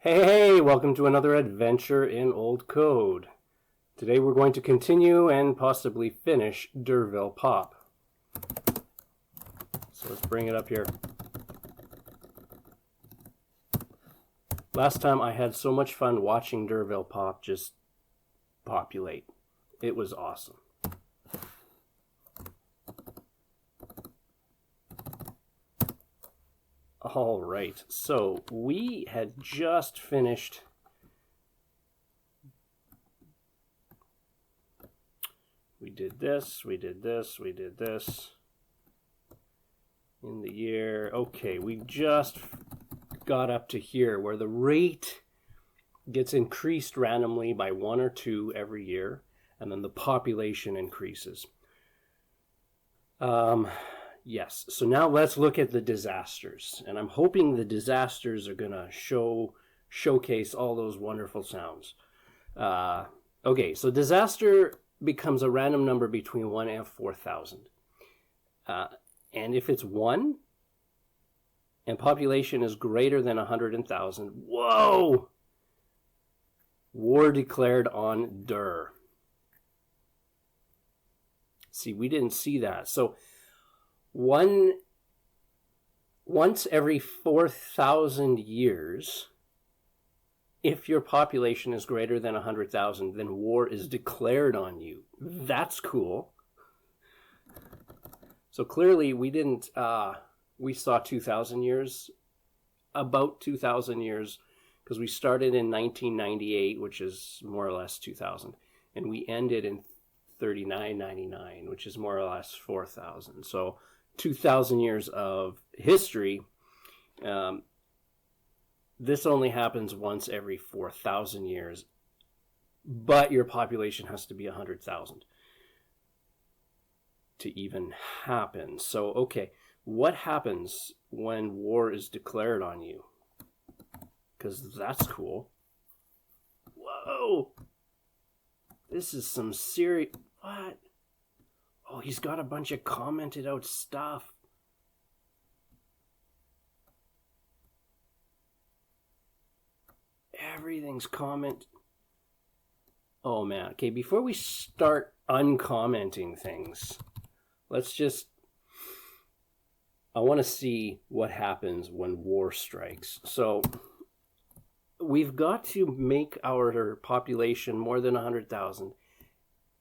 Hey, welcome to another adventure in old code. Today we're going to continue and possibly finish DRVILPOP. So let's bring it up here. Last time I had so much fun watching DRVILPOP just populate. It was awesome. All right, so we had just finished we did this in the year. Okay, we just got up to here where the rate gets increased randomly by 1 or 2 every year, and then the population increases. Yes, so now let's look at the disasters, and I'm hoping the disasters are going to showcase all those wonderful sounds. Okay, so disaster becomes a random number between 1 and 4,000. And if it's 1 and population is greater than 100,000, whoa! War declared on DIR. See, we didn't see that. So once every 4,000 years, if your population is greater than 100,000, then war is declared on you. That's cool. So clearly we didn't, we saw 2,000 years, about 2,000 years, because we started in 1998, which is more or less 2,000, and we ended in 3999, which is more or less 4,000. So 2,000 years of history. This only happens once every 4,000 years, but your population has to be 100,000 to even happen. So, okay, what happens when war is declared on you? Because that's cool. Whoa! This is some serious... What? Oh, he's got a bunch of commented out stuff. Everything's comment. Oh man. Okay, before we start uncommenting things, let's just... I want to see what happens when war strikes. So we've got to make our population more than 100,000.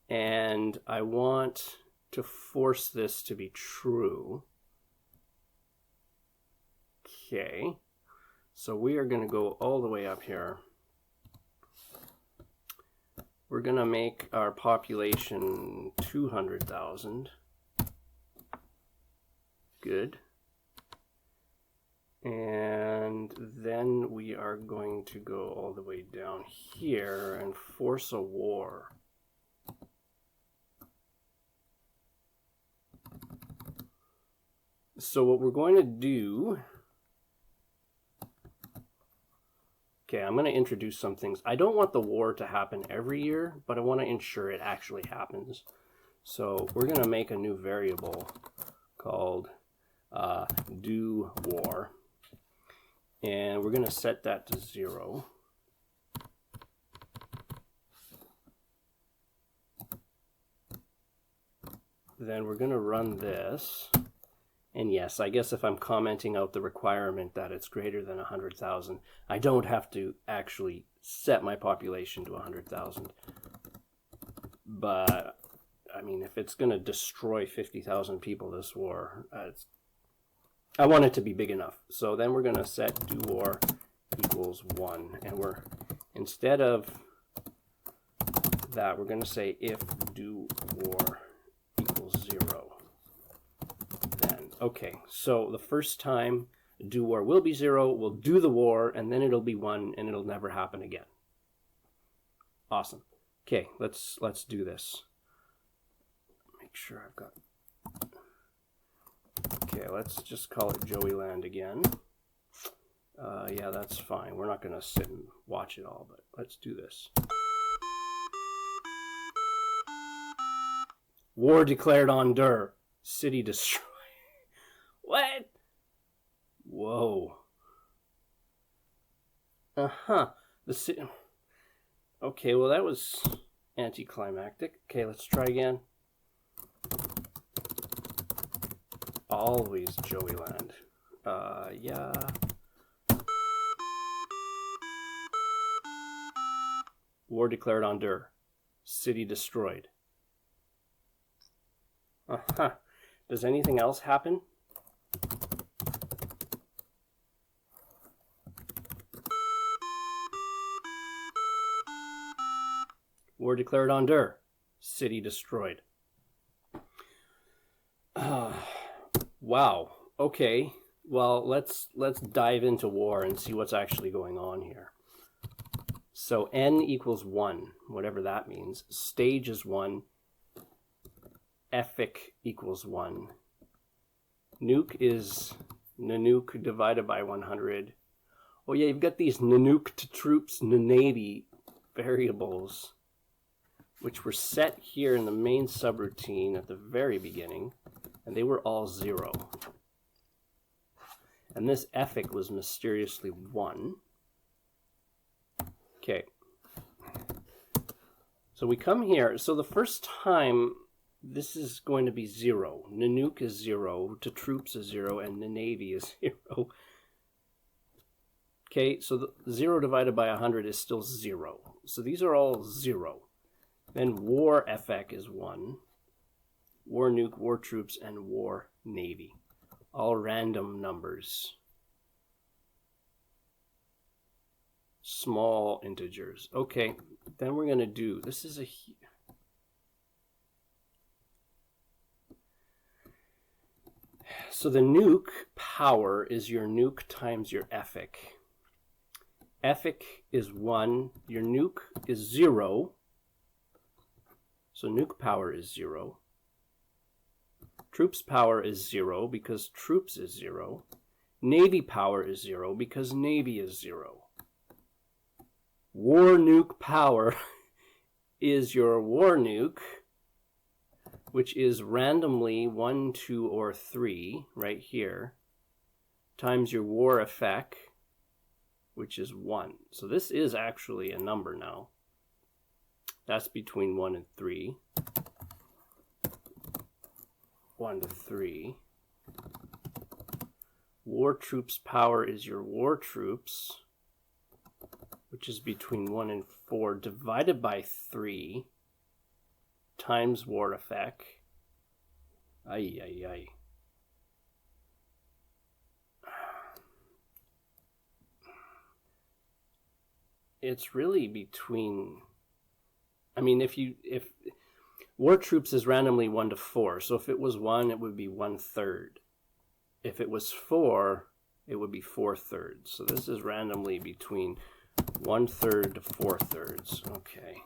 And I want to force this to be true. Okay. So we are going to go all the way up here. We're going to make our population 200,000. Good. And then we are going to go all the way down here and force a war. So what we're going to do... Okay, I'm going to introduce some things. I don't want the war to happen every year, but I want to ensure it actually happens. So we're going to make a new variable called do war. And we're going to set that to 0. Then we're going to run this. And yes, I guess if I'm commenting out the requirement that it's greater than 100,000, I don't have to actually set my population to 100,000. But, I mean, if it's going to destroy 50,000 people, this war, I want it to be big enough. So then we're going to set do war equals 1. And we're, instead of that, we're going to say if do war equals 0. Okay, so the first time do war will be 0, we'll do the war, and then it'll be 1, and it'll never happen again. Awesome. Okay, let's do this. Make sure I've got... Okay, let's just call it Joeyland again. Yeah, that's fine. We're not going to sit and watch it all, but let's do this. War declared on DIR. City destroyed. What? Whoa. Uh-huh. Okay, well that was anticlimactic. Okay, let's try again. Always Joey Land. Yeah. War declared on Dur. City destroyed. Uh-huh. Does anything else happen? War declared on Dur. City destroyed. Wow. Okay. Well, let's dive into war and see what's actually going on here. So n equals 1, whatever that means. Stage is 1. Effic equals 1. Nuke is Nanook divided by 100. Oh yeah, you've got these Nanook to troops, Navy variables, which were set here in the main subroutine at the very beginning, and they were all 0. And this effic was mysteriously 1. Okay. So we come here. So the first time, this is going to be 0. Nanook is 0, to troops is 0, and the Navy is 0. Okay, so the 0 divided by 100 is still 0. So these are all 0. Then war effect is 1. War nuke, war troops, and war navy. All random numbers. Small integers. Okay, then we're going to do, this is a... So the nuke power is your nuke times your effic. Effic is 1. Your nuke is 0. So nuke power is 0. Troops power is 0 because troops is 0. Navy power is 0 because navy is 0. War nuke power is your war nuke, which is randomly 1, 2, or 3, right here, times your war effect, which is 1. So this is actually a number now. That's between 1 and 3. 1 to 3. War troops power is your war troops, which is between 1 and 4, divided by 3, times war effect. Ay, ay, ay. It's really between, I mean, if war troops is randomly 1 to 4, so if it was 1, it would be 1/3. If it was 4, it would be 4/3. So this is randomly between 1/3 to 4/3. Okay.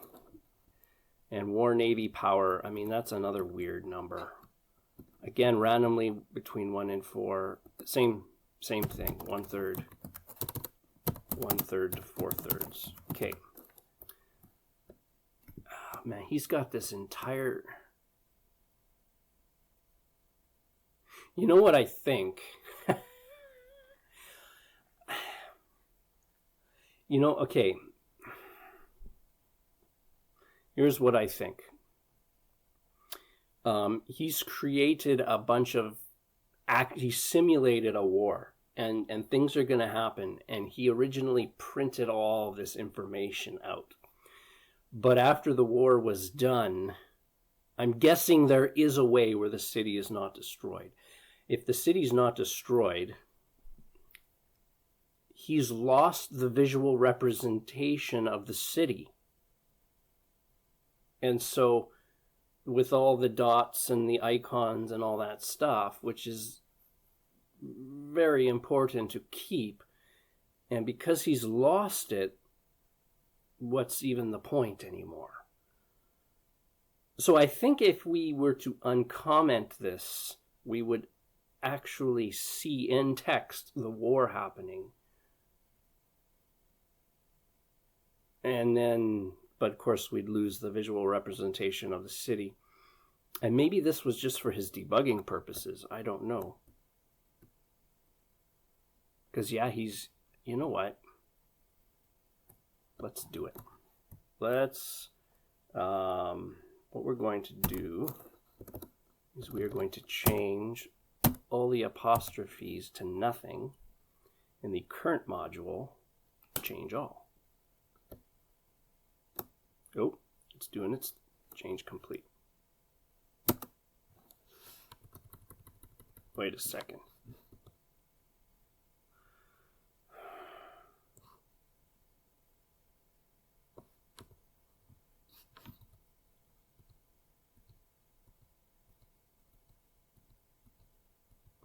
And war navy power, I mean, that's another weird number. Again, randomly between 1 and 4. Same thing. 1/3. 1/3 to 4/3. Okay. Oh, man, he's got this entire... You know what I think? You know, okay. Here's what I think. He's created a bunch of... He simulated a war. And things are going to happen. And he originally printed all this information out. But after the war was done, I'm guessing there is a way where the city is not destroyed. If the city's not destroyed, he's lost the visual representation of the city. And so, with all the dots and the icons and all that stuff, which is very important to keep, and because he's lost it, what's even the point anymore? So I think if we were to uncomment this, we would actually see in text the war happening. And then, but of course we'd lose the visual representation of the city. And maybe this was just for his debugging purposes. I don't know. Because, yeah, he's, you know what? let's do it. Let's, what we're going to do is we are going to change all the apostrophes to nothing. In the current module, change all. Oh, it's doing its change complete. Wait a second.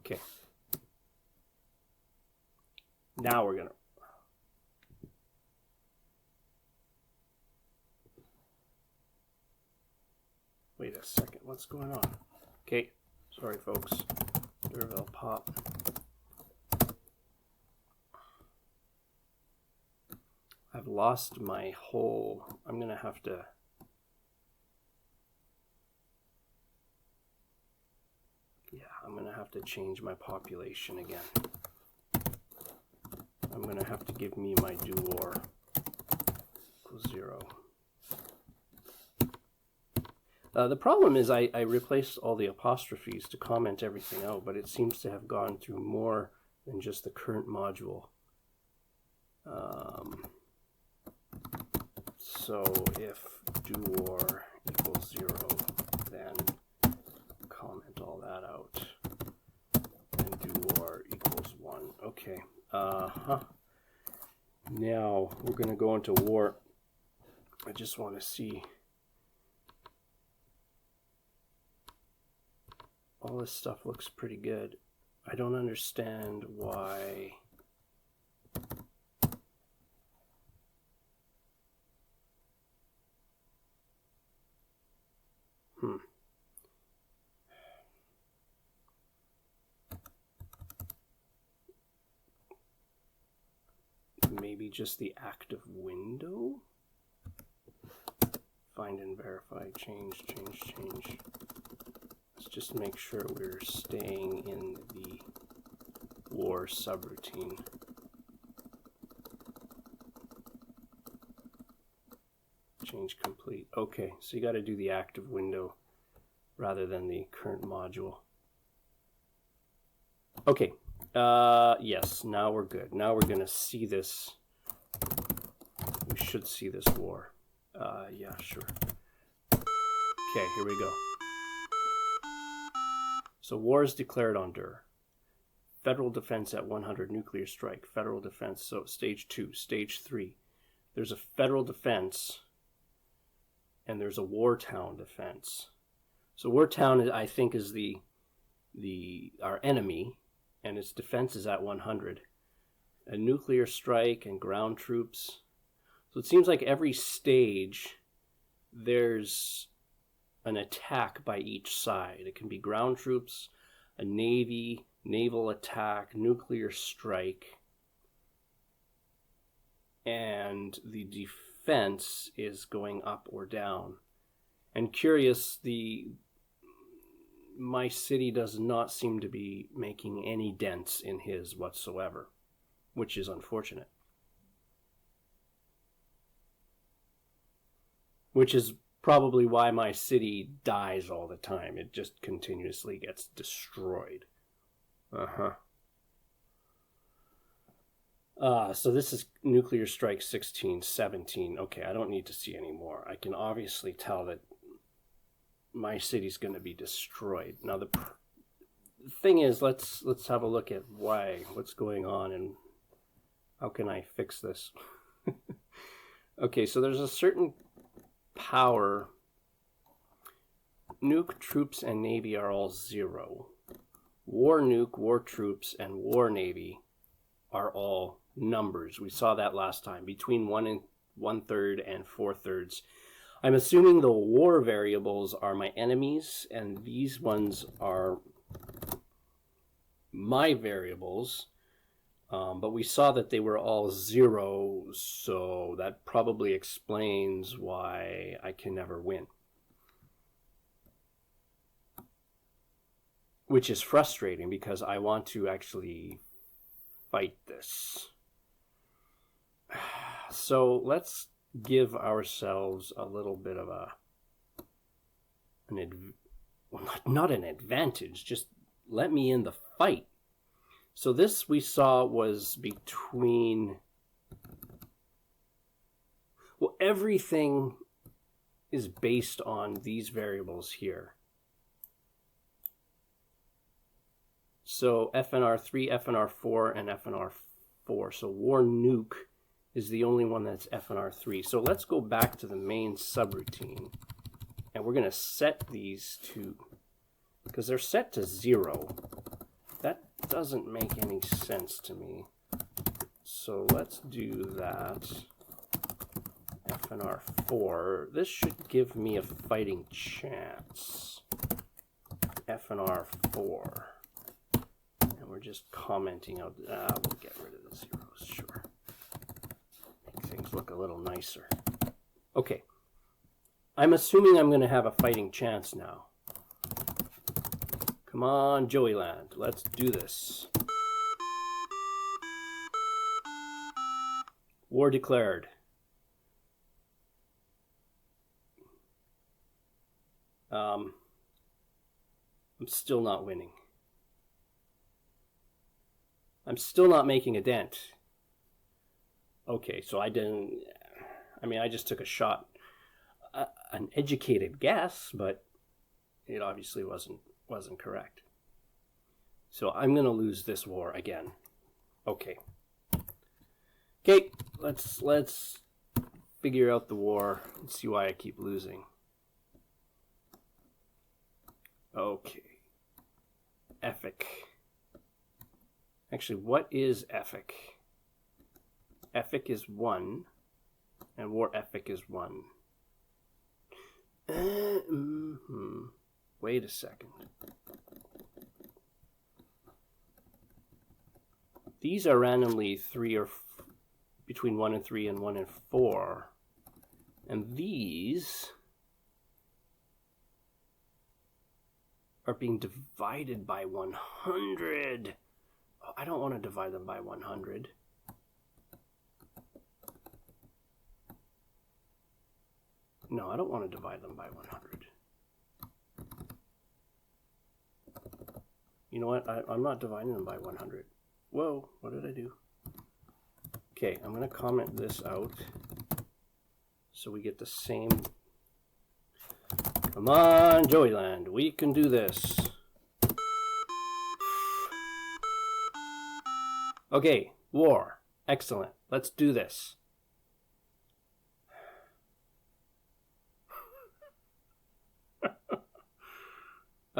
Okay. Now we're gonna. Wait a second. What's going on? Okay. Sorry, folks. DRVILPOP. I've lost my whole. I'm gonna have to. Yeah, I'm gonna have to change my population again. I'm gonna have to give me my do war equals 0. The problem is I replaced all the apostrophes to comment everything out, but it seems to have gone through more than just the current module. So if do war equals 0, then comment all that out. And do war equals 1. Okay. Now we're going to go into war. I just want to see. All this stuff looks pretty good. I don't understand why. Maybe just the active window? Find and verify, change. Let's just make sure we're staying in the war subroutine. Change complete. Okay, so you got to do the active window rather than the current module. Okay. Yes, now we're good. Now we're going to see this. We should see this war. Yeah, sure. Okay, here we go. So war is declared on DIR. Federal defense at 100, nuclear strike. Federal defense, so stage 2, stage 3. There's a federal defense and there's a wartown defense. So wartown, I think, is our enemy, and its defense is at 100. A nuclear strike and ground troops. So it seems like every stage there's an attack by each side. It can be ground troops, a navy, naval attack, nuclear strike, and the defense is going up or down. And curious, my city does not seem to be making any dents in his whatsoever, which is unfortunate. Which is probably why my city dies all the time. It just continuously gets destroyed. So this is nuclear strike 16, 17. Okay, I don't need to see any more. I can obviously tell that my city's going to be destroyed. Now the thing is, let's have a look at what's going on and how can I fix this. Okay, so there's a certain power. Nuke, troops, and navy are all 0. War nuke, war troops, and war navy are all numbers. We saw that last time, between 1/3 and 4/3. I'm assuming the war variables are my enemies, and these ones are my variables. But we saw that they were all 0, so that probably explains why I can never win. Which is frustrating because I want to actually fight this. So let's give ourselves a little bit of not an advantage, just let me in the fight. So this we saw was between, well, everything is based on these variables here. So FNR3, FNR4, and FNR4. So war nuke is the only one that's FNR3. So let's go back to the main subroutine. And we're going to set these to, because they're set to 0. That doesn't make any sense to me. So let's do that. FNR4. This should give me a fighting chance. FNR4. And we're just commenting out. We'll get rid of the zeros, sure. Make things look a little nicer. Okay. I'm assuming I'm going to have a fighting chance now. Come on, Joeyland. Let's do this. War declared. I'm still not winning. I'm still not making a dent. Okay, so I just took a shot. An educated guess, but it obviously wasn't correct. So I'm going to lose this war again. Okay. Okay, let's figure out the war and see why I keep losing. Okay. Ethic. Actually, what is ethic? Ethic is 1, and war ethic is 1. Wait a second. These are randomly 3 or between 1 and 3 and 1 and 4. And these are being divided by 100. Oh, I don't want to divide them by 100. No, I don't want to divide them by 100. You know what? I'm not dividing them by 100. Whoa, what did I do? Okay, I'm going to comment this out so we get the same. Come on, Joeyland, we can do this. Okay, war. Excellent. Let's do this.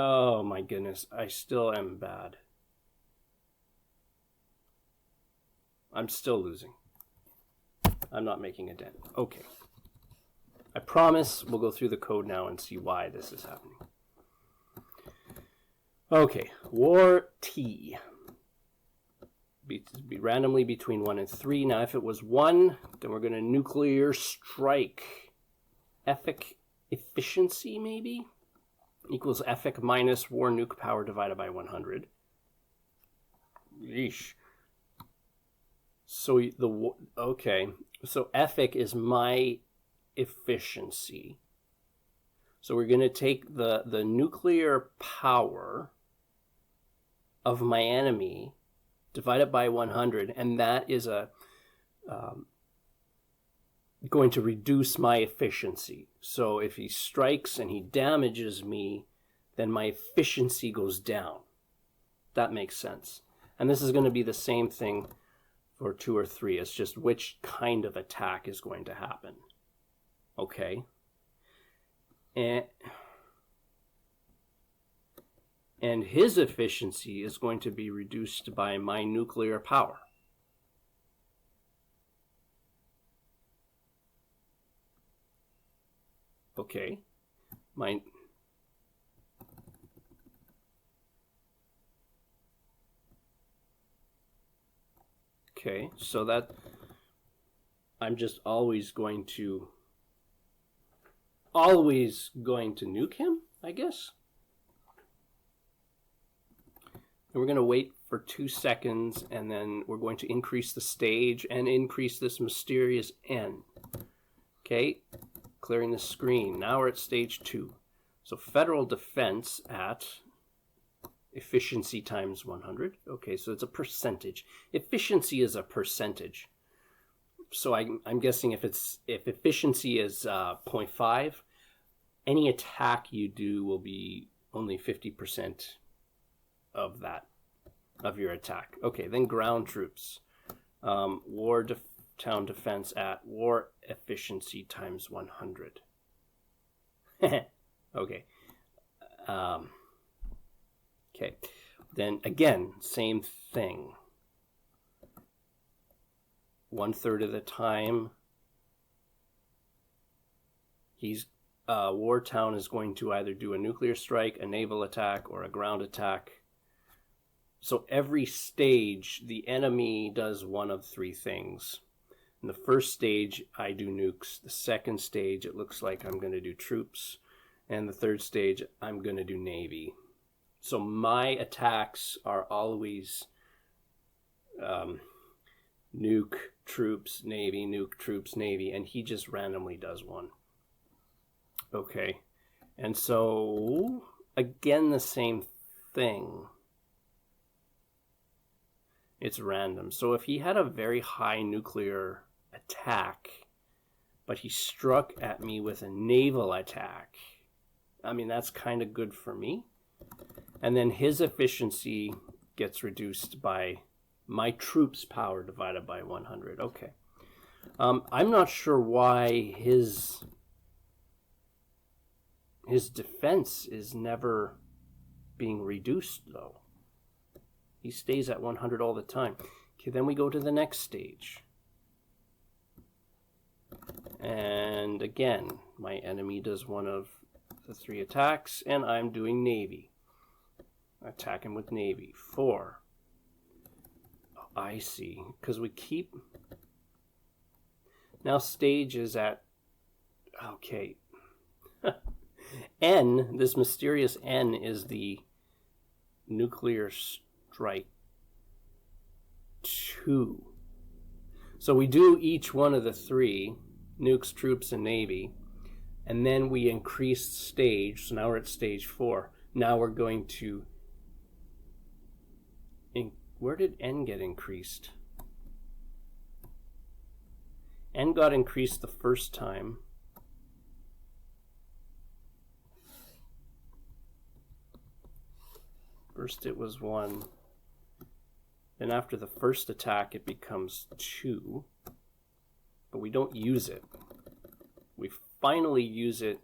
Oh my goodness, I still am bad. I'm still losing. I'm not making a dent. Okay. I promise we'll go through the code now and see why this is happening. Okay, war T. Be randomly between 1 and 3. Now if it was 1, then we're going to nuclear strike. Ethic efficiency maybe? Equals ethic minus war nuke power divided by 100. Yeesh. So okay. So ethic is my efficiency. So we're going to take the nuclear power of my enemy, divide it by 100, and that is going to reduce my efficiency. So if he strikes and he damages me, then my efficiency goes down. That makes sense. And this is going to be the same thing for 2 or 3. It's just which kind of attack is going to happen. Okay. And his efficiency is going to be reduced by my nuclear power. Okay. Okay, so that I'm just always going to nuke him, I guess. And we're going to wait for 2 seconds, and then we're going to increase the stage and increase this mysterious N. Okay, clearing the screen. Now we're at stage 2. So federal defense at efficiency times 100. Okay, so it's a percentage. Efficiency is a percentage. So I'm guessing if efficiency is 0.5, any attack you do will be only 50% of that, of your attack. Okay, then ground troops. Town defense at war efficiency times 100. Okay. Okay. Then again, same thing. 1/3 of the time, war town is going to either do a nuclear strike, a naval attack, or a ground attack. So every stage, the enemy does one of 3 things. In the first stage, I do nukes. The second stage, it looks like I'm going to do troops. And the third stage, I'm going to do navy. So my attacks are always nuke, troops, navy, nuke, troops, navy. And he just randomly does one. Okay. And so, again, the same thing. It's random. So if he had a very high nuclear attack, but he struck at me with a naval attack, I mean, that's kind of good for me. And then his efficiency gets reduced by my troops' power divided by 100. Okay. I'm not sure why his defense is never being reduced, though. He stays at 100 all the time. Okay, then we go to the next stage. And again, my enemy does one of the 3 attacks, and I'm doing navy. Attack him with navy. 4. Oh, I see. Because we keep... Now stage is at... Okay. N, this mysterious N, is the nuclear strike 2. So we do each one of the 3, nukes, troops, and navy, and then we increase stage. So now we're at stage 4. Now we're going to... Where did N get increased? N got increased the first time. First it was 1. Then after the first attack it becomes 2. But we don't use it. We finally use it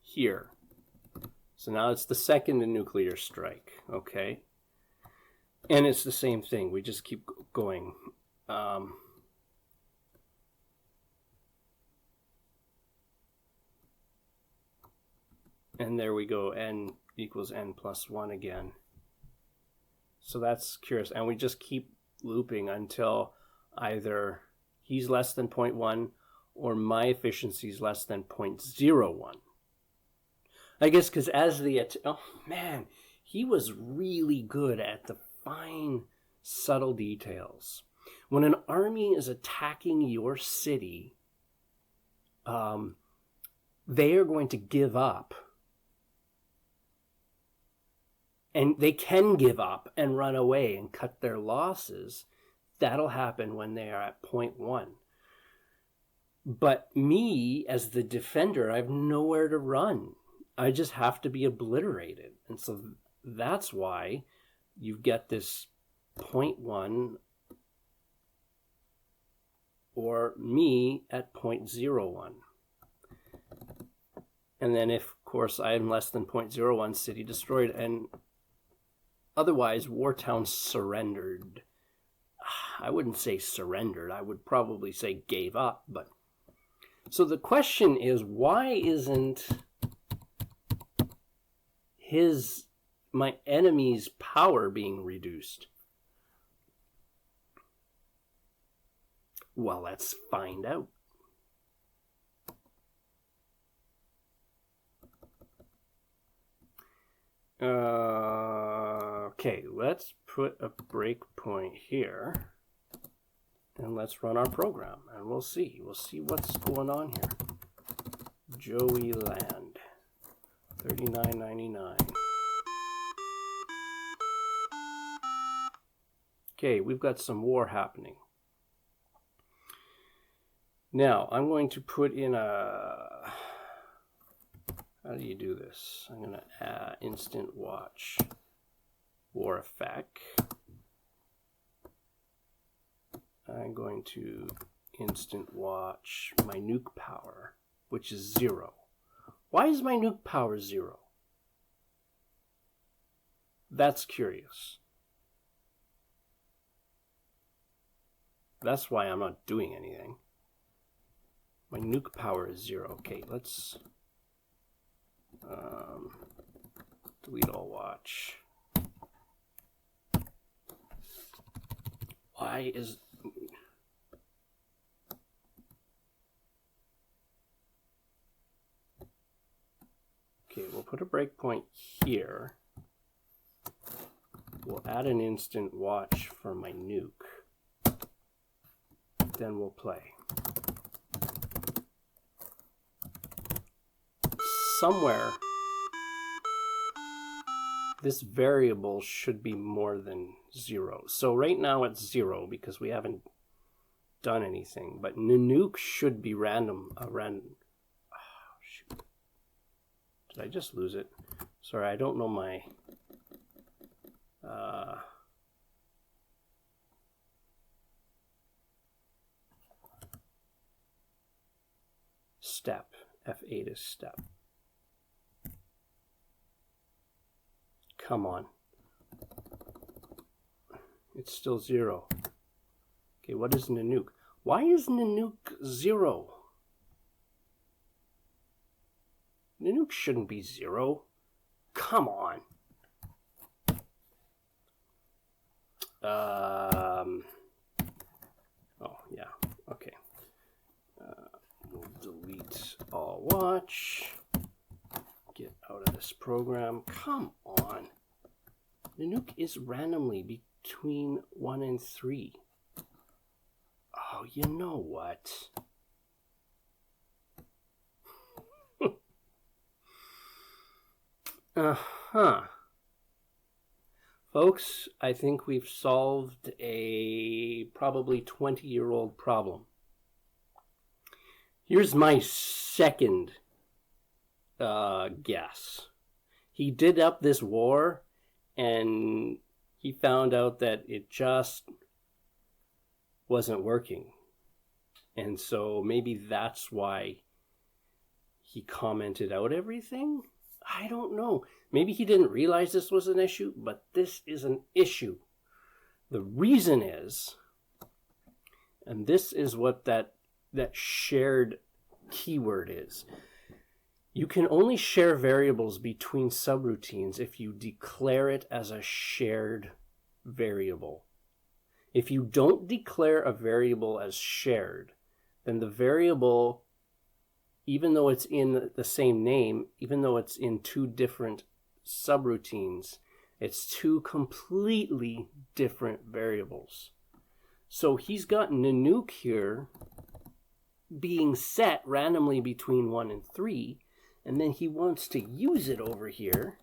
here. So now it's the second nuclear strike, okay? And it's the same thing. We just keep going. And there we go, N equals N plus 1 again. So that's curious. And we just keep looping until either he's less than 0.1 or my efficiency is less than 0.01. I guess because as the... Oh, man, he was really good at the fine, subtle details. When an army is attacking your city, they are going to give up. And they can give up and run away and cut their losses. That'll happen when they are at 0.1. But me, as the defender, I have nowhere to run. I just have to be obliterated. And so that's why you get this 0.1 or me at 0.01. And then if, of course, I am less than 0.01, city destroyed. And otherwise, Wartown surrendered. I wouldn't say surrendered. I would probably say gave up. But so the question is, why isn't my enemy's power being reduced? Well, let's find out. Okay, let's put a breakpoint here. And let's run our program, and we'll see. We'll see what's going on here. Joey Land, $39.99. Okay, we've got some war happening. Now, I'm going to put in a... How do you do this? I'm going to add instant watch war effect. I'm going to instant watch my nuke power, which is 0. Why is my nuke power 0? That's curious. That's why I'm not doing anything. My nuke power is 0. Okay, let's delete all watch. Why is... Okay, we'll put a breakpoint here. We'll add an instant watch for my nuke. Then we'll play. Somewhere, this variable should be more than 0. So right now it's 0 because we haven't done anything. But nuke should be random. Oh, shoot. Did I just lose it? Sorry, I don't know my... step. F8 is step. Come on. It's still 0. Okay, what is nuke? Why is nuke 0? Nuke shouldn't be 0. Come on. Oh, yeah. Okay. We'll delete all watch. Get out of this program. Come on. The nuke is randomly between 1 and 3. Oh, you know what? Folks, I think we've solved a probably 20-year-old problem. Here's my second guess. He did up this war, and he found out that it just wasn't working. And so maybe that's why he commented out everything? I don't know. Maybe he didn't realize this was an issue, but this is an issue. The reason is, and this is what that shared keyword is. You can only share variables between subroutines if you declare it as a shared variable. If you don't declare a variable as shared, then the variable, even though it's in the same name, even though it's in two different subroutines, it's two completely different variables. So he's got nuke here being set randomly between 1 and 3, and then he wants to use it over here.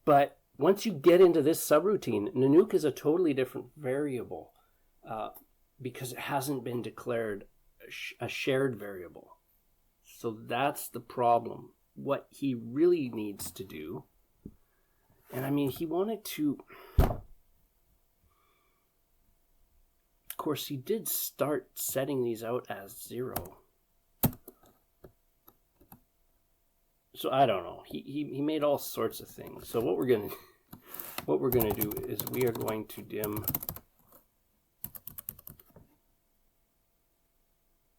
But once you get into this subroutine, nuke is a totally different variable because it hasn't been declared a shared variable. So that's the problem. What he really needs to do, and I mean, he wanted to, of course, he did start setting these out as 0. So I don't know. He made all sorts of things. So what we're gonna do is we are going to dim.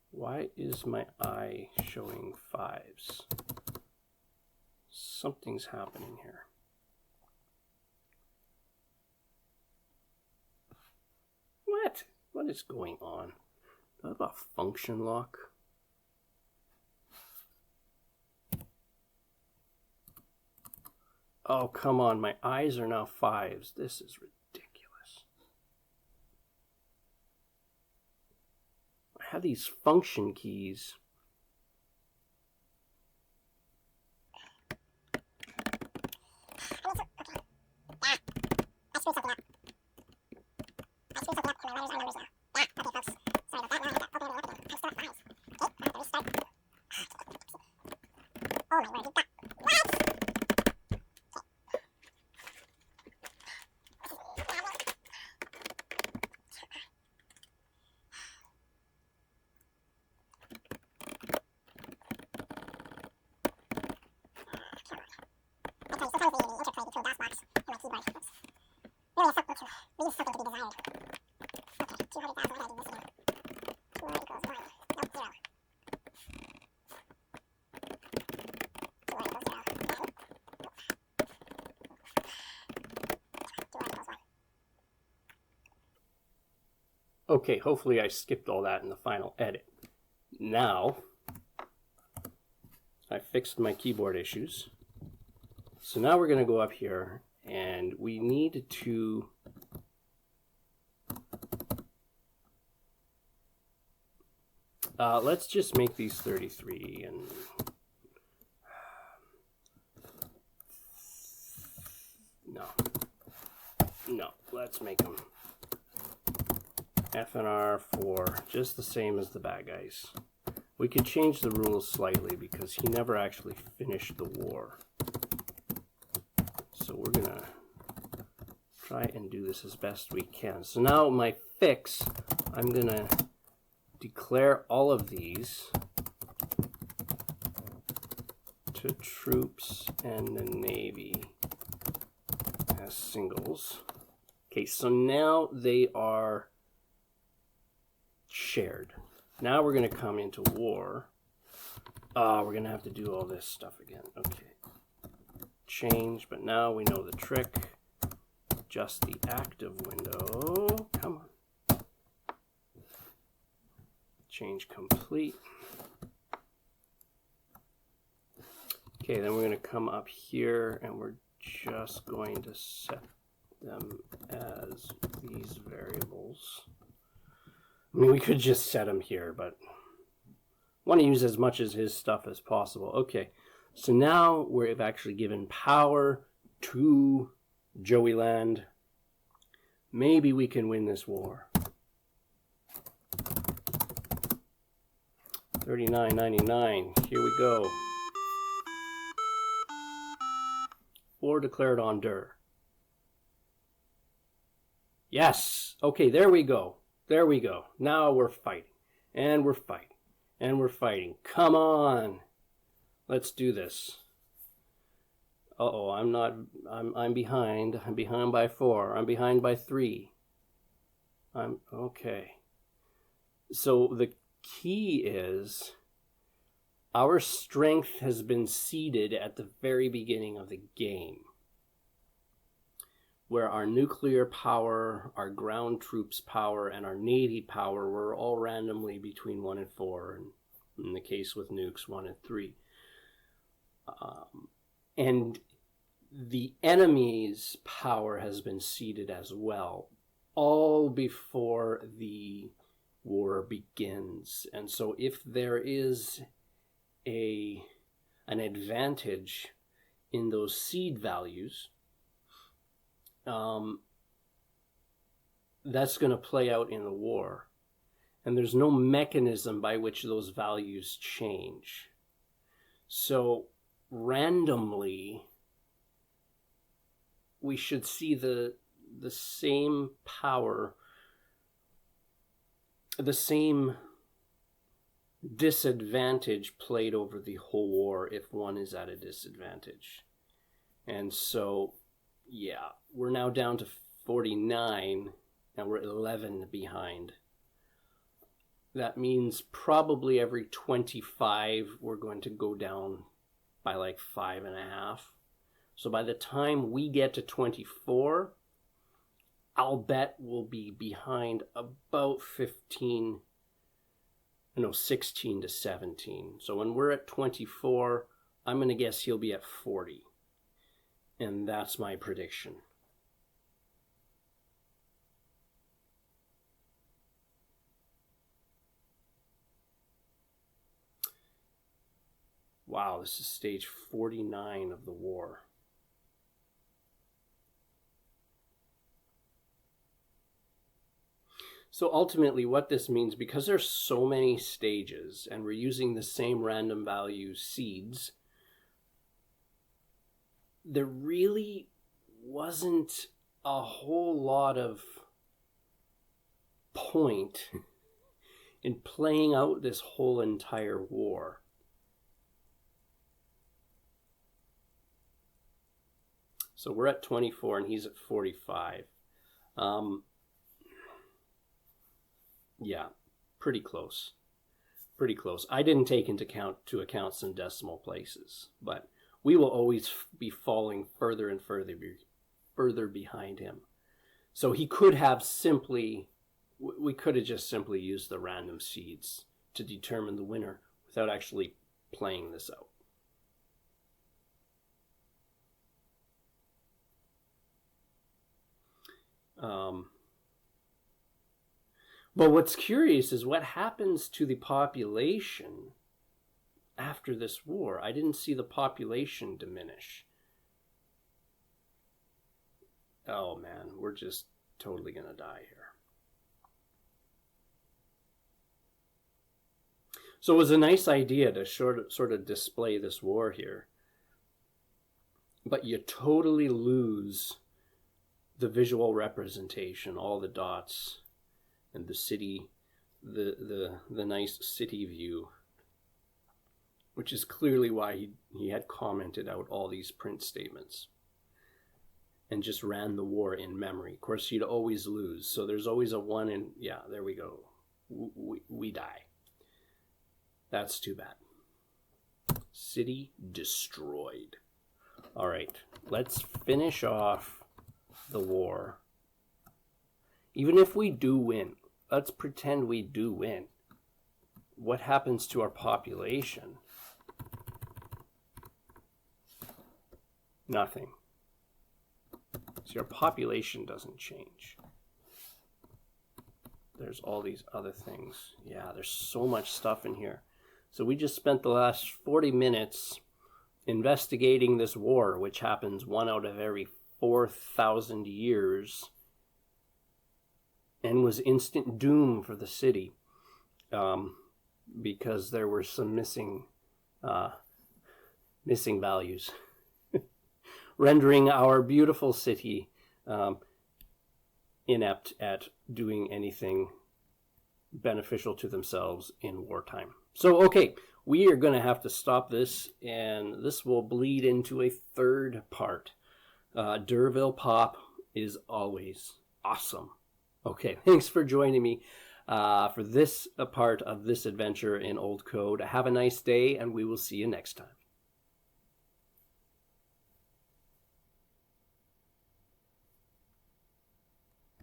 Why is my eye showing 5s? Something's happening here. What? What is going on? Do I have a function lock? Oh, come on. My eyes are now 5s. This is ridiculous. I have these function keys. Okay, hopefully I skipped all that in the final edit. Now, I fixed my keyboard issues. So now we're going to go up here, and we need to let's just make these 33 and no, let's make them FNR 4, just the same as the bad guys. We could change the rules slightly because he never actually finished the war. So we're gonna try and do this as best we can. So now my fix, I'm gonna declare all of these to troops and the Navy as singles. Okay, so now they are shared. Now we're going to come into war. We're going to have to do all this stuff again. Okay. Change, but now we know the trick. Just the active window. Come on. Change complete. Okay, then we're going to come up here and we're just going to set them as these variables. I mean, we could just set him here, but I want to use as much of his stuff as possible. Okay, so now we've actually given power to Joey Land. Maybe we can win this war. 39.99. Here we go. War declared on Der. Yes. Okay, there we go. There we go. Now we're fighting. And we're fighting. And we're fighting. Come on. Let's do this. Uh-oh, I'm behind. I'm behind by 4. I'm behind by 3. Okay. So the key is our strength has been seeded at the very beginning of the game, where our nuclear power, our ground troops power, and our Navy power were all randomly between 1 and 4, and in the case with nukes, 1 and 3. And the enemy's power has been seeded as well, all before the war begins. And so if there is an advantage in those seed values, that's going to play out in the war. And there's no mechanism by which those values change. So randomly, we should see the same power, the same disadvantage played over the whole war if one is at a disadvantage. And so, yeah, we're now down to 49 and we're 11 behind. That means probably every 25 we're going to go down by like 5.5. So by the time we get to 24, I'll bet we'll be behind about 15 No, 16 to 17. So when we're at 24, I'm going to guess he'll be at 40. And that's my prediction. Wow, this is stage 49 of the war. So ultimately what this means, because there's so many stages and we're using the same random value seeds, there really wasn't a whole lot of point in playing out this whole entire war. So we're at 24 and he's at 45. Yeah, pretty close. Pretty close. I didn't take into account some decimal places, but we will always be falling further and further behind him. So he could have we could have just simply used the random seeds to determine the winner without actually playing this out. But what's curious is what happens to the population after this war. I didn't see the population diminish. Oh man, we're just totally gonna die here. So it was a nice idea to sort of display this war here. But you totally lose the visual representation, all the dots and the city, the nice city view, which is clearly why he had commented out all these print statements and just ran the war in memory. Of course, you'd always lose. So there's always a 1 in, yeah, there we go. We die. That's too bad. City destroyed. All right, let's finish off the war. Even if we do win, let's pretend we do win. What happens to our population? Nothing. See, our population doesn't change. There's all these other things. Yeah, there's so much stuff in here. So we just spent the last 40 minutes investigating this war, which happens 1 out of every 4,000 years, and was instant doom for the city, because there were some missing values, rendering our beautiful city inept at doing anything beneficial to themselves in wartime. So, okay, we are going to have to stop this, and this will bleed into a third part. DRVILPOP is always awesome. Okay, thanks for joining me for this part of this adventure in Old Code. Have a nice day, and we will see you next time.